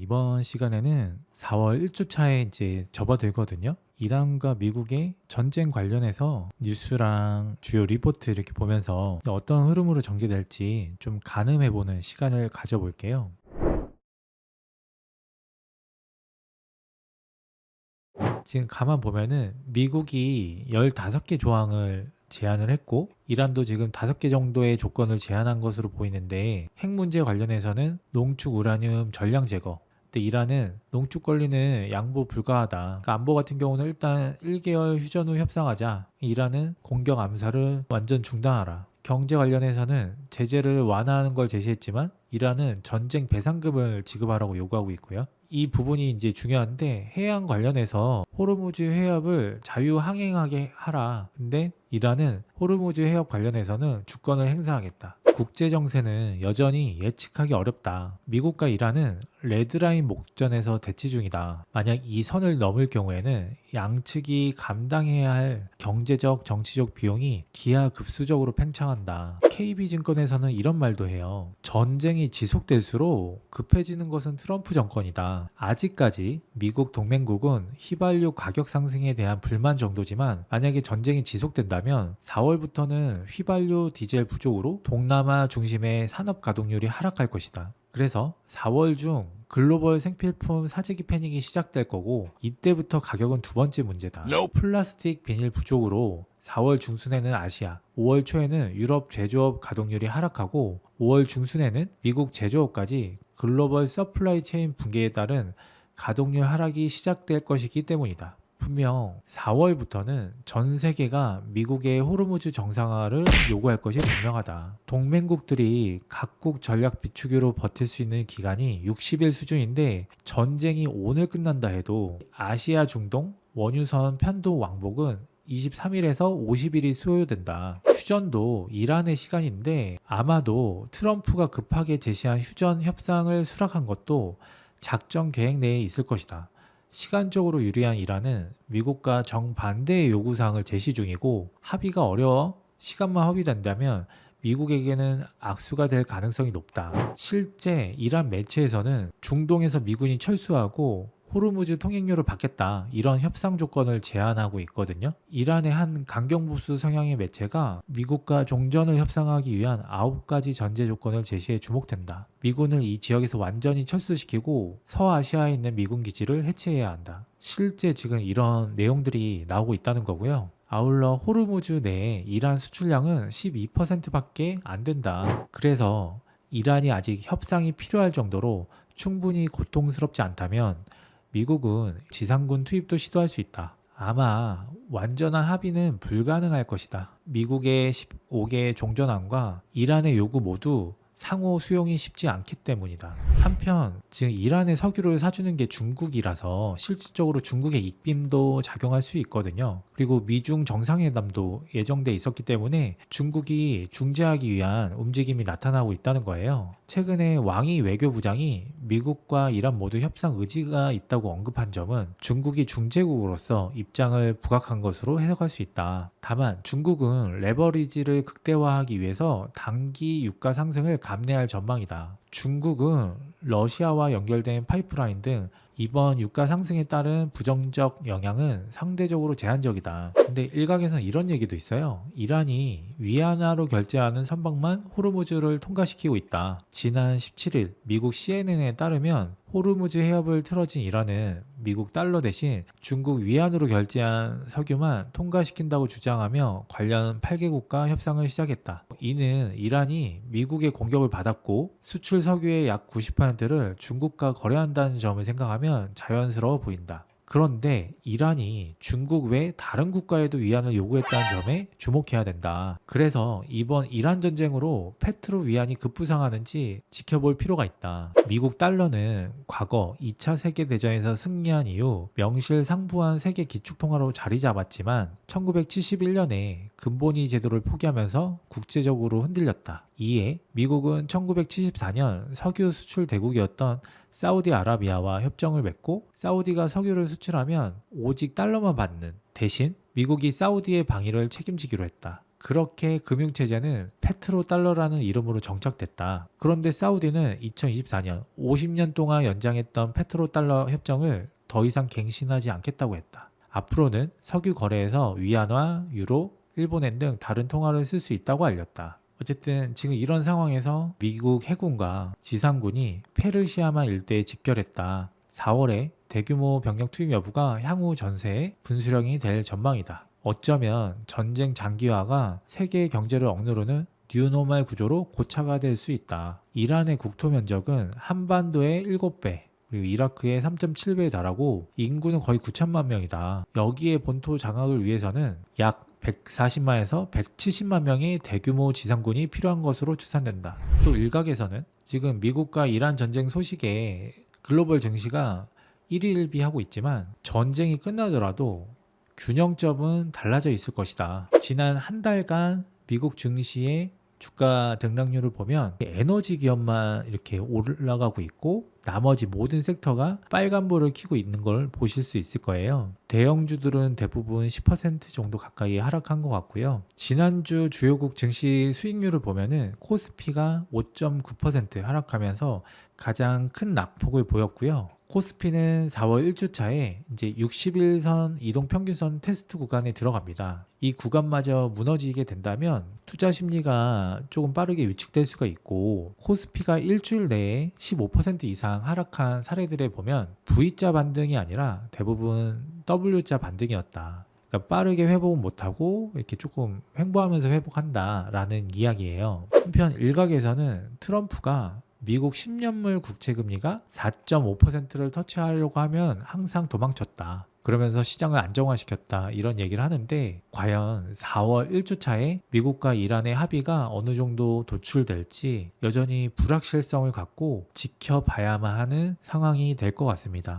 이번 시간에는 4월 1주차에 이제 접어들거든요. 이란과 미국의 전쟁 관련해서 뉴스랑 주요 리포트 이렇게 보면서 어떤 흐름으로 전개될지 좀 가늠해보는 시간을 가져볼게요. 지금 가만 보면은 미국이 15개 조항을 제안을 했고 이란도 지금 5개 정도의 조건을 제안한 것으로 보이는데, 핵 문제 관련해서는 농축 우라늄 전량 제거, 근데 이란은 농축 권리는 양보 불가하다. 그러니까 안보 같은 경우는 일단 1개월 휴전 후 협상하자. 이란은 공격 암살을 완전 중단하라. 경제 관련해서는 제재를 완화하는 걸 제시했지만 이란은 전쟁 배상금을 지급하라고 요구하고 있고요. 이 부분이 이제 중요한데, 해양 관련해서 호르무즈 해협을 자유 항행하게 하라. 근데 이란은 호르무즈 해협 관련해서는 주권을 행사하겠다. 국제 정세는 여전히 예측하기 어렵다. 미국과 이란은 레드라인 목전에서 대치 중이다. 만약 이 선을 넘을 경우에는 양측이 감당해야 할 경제적, 정치적 비용이 기하급수적으로 팽창한다. KB증권에서는 이런 말도 해요. 전쟁이 지속될수록 급해지는 것은 트럼프 정권이다. 아직까지 미국 동맹국은 휘발유 가격 상승에 대한 불만 정도지만, 만약에 전쟁이 지속된다면 4월부터는 휘발유 디젤 부족으로 동남아 중심의 산업 가동률이 하락할 것이다. 그래서 4월 중 글로벌 생필품 사재기 패닉이 시작될 거고, 이때부터 가격은 두 번째 문제다. 플라스틱 비닐 부족으로 4월 중순에는 아시아, 5월 초에는 유럽 제조업 가동률이 하락하고 5월 중순에는 미국 제조업까지 글로벌 서플라이 체인 붕괴에 따른 가동률 하락이 시작될 것이기 때문이다. 분명 4월부터는 전 세계가 미국의 호르무즈 정상화를 요구할 것이 분명하다. 동맹국들이 각국 전략 비축유로 버틸 수 있는 기간이 60일 수준인데, 전쟁이 오늘 끝난다 해도 아시아 중동 원유선 편도 왕복은 23일에서 50일이 소요된다. 휴전도 이란의 시간인데, 아마도 트럼프가 급하게 제시한 휴전 협상을 수락한 것도 작전 계획 내에 있을 것이다. 시간적으로 유리한 이란은 미국과 정반대의 요구사항을 제시 중이고, 합의가 어려워 시간만 허비된다면 미국에게는 악수가 될 가능성이 높다. 실제 이란 매체에서는 중동에서 미군이 철수하고 호르무즈 통행료를 받겠다, 이런 협상 조건을 제안하고 있거든요. 이란의 한 강경보수 성향의 매체가 미국과 종전을 협상하기 위한 9가지 전제 조건을 제시해 주목된다. 미군을 이 지역에서 완전히 철수시키고 서아시아에 있는 미군 기지를 해체해야 한다. 실제 지금 이런 내용들이 나오고 있다는 거고요. 아울러 호르무즈 내에 이란 수출량은 12%밖에 안 된다. 그래서 이란이 아직 협상이 필요할 정도로 충분히 고통스럽지 않다면 미국은 지상군 투입도 시도할 수 있다. 아마 완전한 합의는 불가능할 것이다. 미국의 15개 종전함과 이란의 요구 모두 상호 수용이 쉽지 않기 때문이다. 한편 지금 이란의 석유를 사주는 게 중국이라서 실질적으로 중국의 입김도 작용할 수 있거든요. 그리고 미중 정상회담도 예정돼 있었기 때문에 중국이 중재하기 위한 움직임이 나타나고 있다는 거예요. 최근에 왕이 외교부장이 미국과 이란 모두 협상 의지가 있다고 언급한 점은 중국이 중재국으로서 입장을 부각한 것으로 해석할 수 있다. 다만 중국은 레버리지를 극대화하기 위해서 단기 유가 상승을 감내할 전망이다. 중국은 러시아와 연결된 파이프라인 등 이번 유가 상승에 따른 부정적 영향은 상대적으로 제한적이다. 근데 일각에서는 이런 얘기도 있어요. 이란이 위안화로 결제하는 선박만 호르무즈를 통과시키고 있다. 지난 17일 미국 CNN에 따르면 호르무즈 해협을 틀어진 이란은 미국 달러 대신 중국 위안으로 결제한 석유만 통과시킨다고 주장하며 관련 8개국과 협상을 시작했다. 이는 이란이 미국의 공격을 받았고 수출 석유의 약 90%를 중국과 거래한다는 점을 생각하면 자연스러워 보인다. 그런데 이란이 중국 외 다른 국가에도 위안을 요구했다는 점에 주목해야 된다. 그래서 이번 이란 전쟁으로 페트로 위안이 급부상하는지 지켜볼 필요가 있다. 미국 달러는 과거 2차 세계대전에서 승리한 이후 명실상부한 세계 기축통화로 자리 잡았지만 1971년에 근본위 제도를 포기하면서 국제적으로 흔들렸다. 이에 미국은 1974년 석유 수출 대국이었던 사우디아라비아와 협정을 맺고, 사우디가 석유를 수출하면 오직 달러만 받는 대신 미국이 사우디의 방위를 책임지기로 했다. 그렇게 금융체제는 페트로달러라는 이름으로 정착됐다. 그런데 사우디는 2024년 50년 동안 연장했던 페트로달러 협정을 더 이상 갱신하지 않겠다고 했다. 앞으로는 석유 거래에서 위안화, 유로, 일본엔 등 다른 통화를 쓸 수 있다고 알렸다. 어쨌든 지금 이런 상황에서 미국 해군과 지상군이 페르시아만 일대에 집결했다. 4월에 대규모 병력 투입 여부가 향후 전세의 분수령이 될 전망이다. 어쩌면 전쟁 장기화가 세계 경제를 억누르는 뉴노멀 구조로 고착화 될 수 있다. 이란의 국토 면적은 한반도의 7배, 그리고 이라크의 3.7배에 달하고 인구는 거의 9천만 명이다. 여기에 본토 장악을 위해서는 약 140만에서 170만 명의 대규모 지상군이 필요한 것으로 추산된다. 또 일각에서는 지금 미국과 이란 전쟁 소식에 글로벌 증시가 일희일비하고 있지만 전쟁이 끝나더라도 균형점은 달라져 있을 것이다. 지난 한 달간 미국 증시의 주가 등락률을 보면 에너지 기업만 이렇게 올라가고 있고 나머지 모든 섹터가 빨간불을 켜고 있는 걸 보실 수 있을 거예요. 대형주들은 대부분 10% 정도 가까이 하락한 것 같고요. 지난주 주요국 증시 수익률을 보면은 코스피가 5.9% 하락하면서 가장 큰 낙폭을 보였고요. 코스피는 4월 1주차에 이제 60일선 이동평균선 테스트 구간에 들어갑니다. 이 구간마저 무너지게 된다면 투자 심리가 조금 빠르게 위축될 수가 있고 코스피가 일주일 내에 15% 이상 하락한 사례들에 보면 V자 반등이 아니라 대부분 W자 반등이었다. 그러니까 빠르게 회복은 못하고 이렇게 조금 횡보하면서 회복한다라는 이야기예요. 한편 일각에서는 트럼프가 미국 10년물 국채금리가 4.5%를 터치하려고 하면 항상 도망쳤다. 그러면서 시장을 안정화시켰다. 이런 얘기를 하는데 과연 4월 1주차에 미국과 이란의 합의가 어느 정도 도출될지 여전히 불확실성을 갖고 지켜봐야만 하는 상황이 될 것 같습니다.